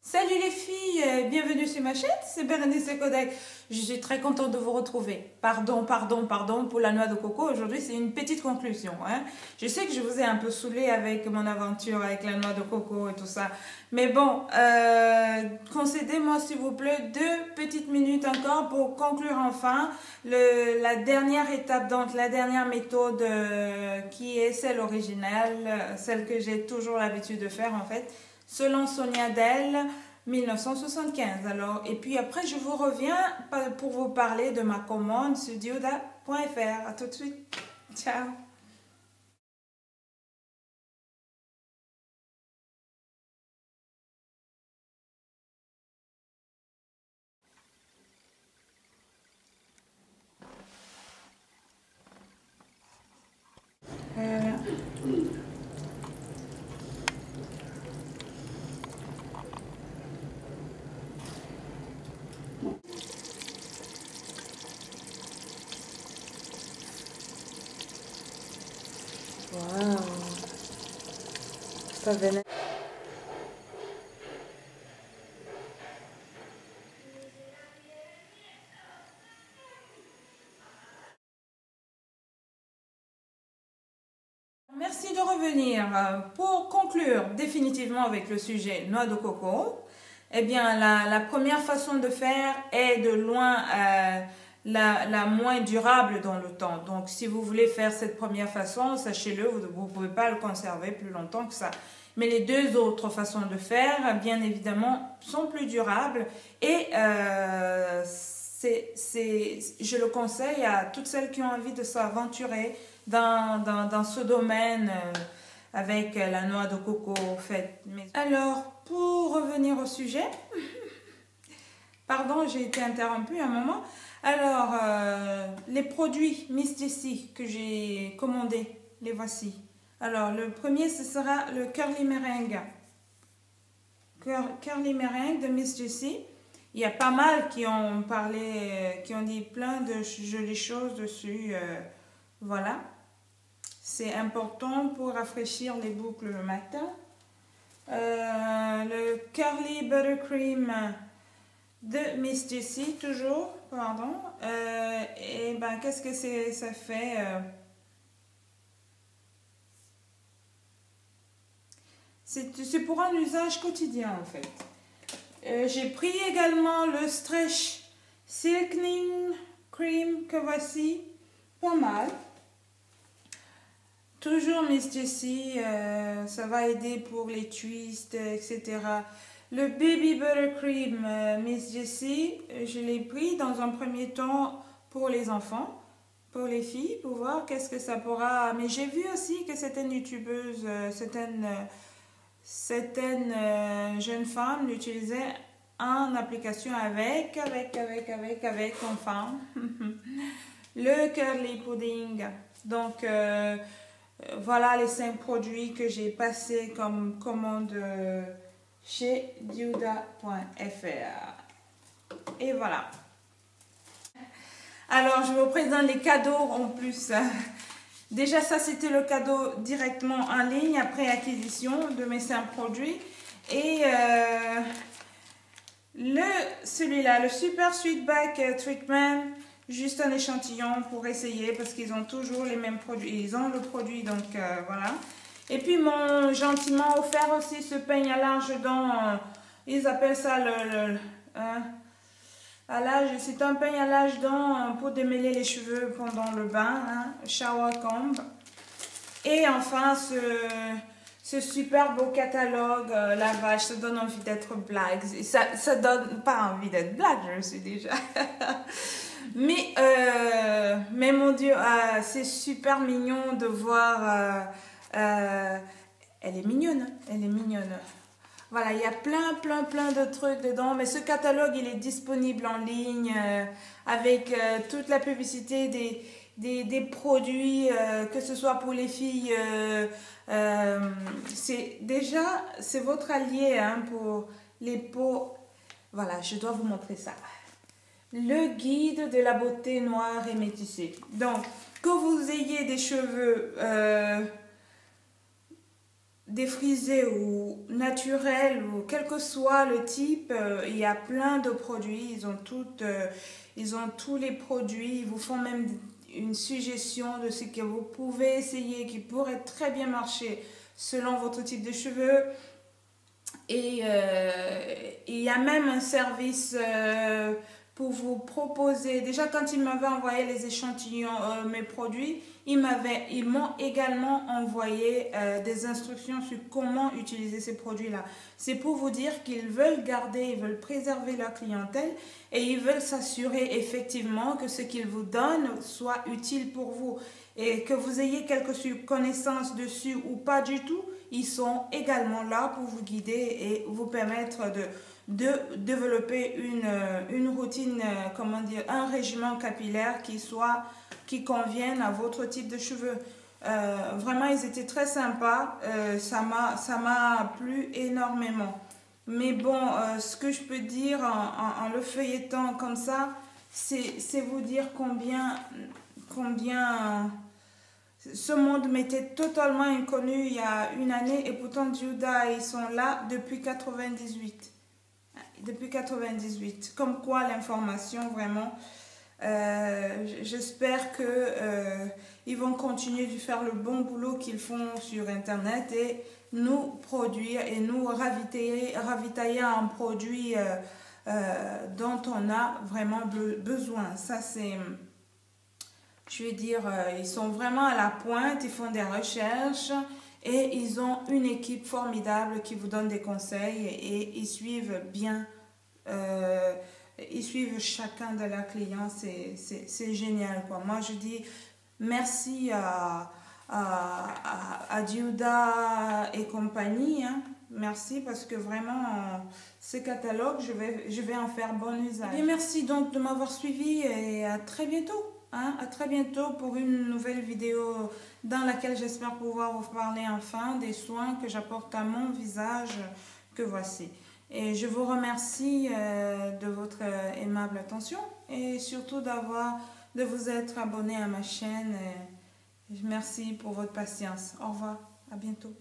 Salut les filles, bienvenue sur ma chaîne, c'est Bérénice Kodak. Je suis très contente de vous retrouver. Pardon pour la noix de coco. Aujourd'hui, c'est une petite conclusion. Je sais que je vous ai un peu saoulé avec mon aventure avec la noix de coco et tout ça. Mais bon, concédez-moi s'il vous plaît 2 petites minutes encore pour conclure enfin la dernière étape, donc la dernière méthode qui est celle originale, celle que j'ai toujours l'habitude de faire en fait. Selon Sonia Dell, 1975. Alors, et puis après, je vous reviens pour vous parler de ma commande sur dioda.fr. À tout de suite. Ciao. Waouh. Ça venait. Merci de revenir. Pour conclure définitivement avec le sujet noix de coco, eh bien, la première façon de faire est de loin la moins durable dans le temps. Donc, si vous voulez faire cette première façon, sachez-le, vous ne pouvez pas le conserver plus longtemps que ça. Mais les deux autres façons de faire, bien évidemment, sont plus durables et je le conseille à toutes celles qui ont envie de s'aventurer dans ce domaine avec la noix de coco faite. Alors, pour revenir au sujet, pardon, j'ai été interrompue un moment. Alors, les produits Miss Jessie que j'ai commandés, les voici. Alors, le premier, ce sera le Curly Meringue. Curly Meringue de Miss Jessie. Il y a pas mal qui ont parlé, qui ont dit plein de jolies choses dessus. Voilà. C'est important pour rafraîchir les boucles le matin. Le Curly Buttercream de Miss Jessie, toujours, pardon. Et ben, qu'est-ce que ça fait? C'est pour un usage quotidien en fait. J'ai pris également le Stretch Silkening Cream que voici, pas mal. Toujours Miss Jessie, ça va aider pour les twists, etc. Le Baby Buttercream Miss Jessie, je l'ai pris dans un premier temps pour les enfants, pour les filles, pour voir qu'est-ce que ça pourra... Mais j'ai vu aussi que certaines youtubeuses, certaines jeunes femmes l'utilisaient en application avec, enfin, le Curly Pudding. Donc, voilà les 5 produits que j'ai passés comme commande chez dioda.fr. Et voilà. Alors, je vous présente les cadeaux en plus. Déjà, ça, c'était le cadeau directement en ligne après acquisition de mes 5 produits. Et celui-là, le Super Sweetback Treatment, juste un échantillon pour essayer parce qu'ils ont toujours les mêmes produits. Ils ont le produit, donc voilà. Et puis, m'ont gentiment offert aussi ce peigne à large dents. Ils appellent ça c'est un peigne à large dents pour démêler les cheveux pendant le bain, shower comb. Et enfin, ce super beau catalogue, la vache, ça donne envie d'être blague. Ça donne pas envie d'être blague, je le sais déjà. Mais mon Dieu, c'est super mignon de voir. Elle est mignonne, elle est mignonne. Voilà, il y a plein de trucs dedans. Mais ce catalogue, il est disponible en ligne avec toute la publicité des produits, que ce soit pour les filles. C'est votre allié pour les peaux. Voilà, je dois vous montrer ça. Le guide de la beauté noire et métissée. Donc, que vous ayez des cheveux défrisé ou naturel, ou quel que soit le type, il y a plein de produits. Ils ont tous les produits. Ils vous font même une suggestion de ce que vous pouvez essayer, qui pourrait très bien marcher selon votre type de cheveux. Et il y a même un service pour vous proposer. Déjà, quand ils m'avaient envoyé les échantillons, mes produits, ils m'ont également envoyé des instructions sur comment utiliser ces produits-là. C'est pour vous dire qu'ils veulent garder, ils veulent préserver leur clientèle et ils veulent s'assurer effectivement que ce qu'ils vous donnent soit utile pour vous et que vous ayez quelques connaissances dessus ou pas du tout. Ils sont également là pour vous guider et vous permettre de développer une routine, comment dire, un régime capillaire qui convienne à votre type de cheveux. Vraiment, ils étaient très sympas. Ça m'a plu énormément. Mais bon, ce que je peux dire en le feuilletant comme ça, c'est vous dire combien ce monde m'était totalement inconnu il y a une année et pourtant Juda, ils sont là depuis 98. Depuis 98. Comme quoi l'information vraiment, j'espère que ils vont continuer de faire le bon boulot qu'ils font sur Internet et nous produire et nous ravitailler en produits dont on a vraiment besoin. Ça c'est... Je veux dire, ils sont vraiment à la pointe, ils font des recherches et ils ont une équipe formidable qui vous donne des conseils et ils suivent bien, ils suivent chacun de leurs clients, c'est génial quoi. Moi je dis merci à Diouda et compagnie, hein. Merci parce que vraiment ce catalogue je vais en faire bon usage. Et merci donc de m'avoir suivi et à très bientôt. Hein, à très bientôt pour une nouvelle vidéo dans laquelle j'espère pouvoir vous parler enfin des soins que j'apporte à mon visage que voici. Et je vous remercie de votre aimable attention et surtout de vous être abonné à ma chaîne. Merci pour votre patience. Au revoir, à bientôt.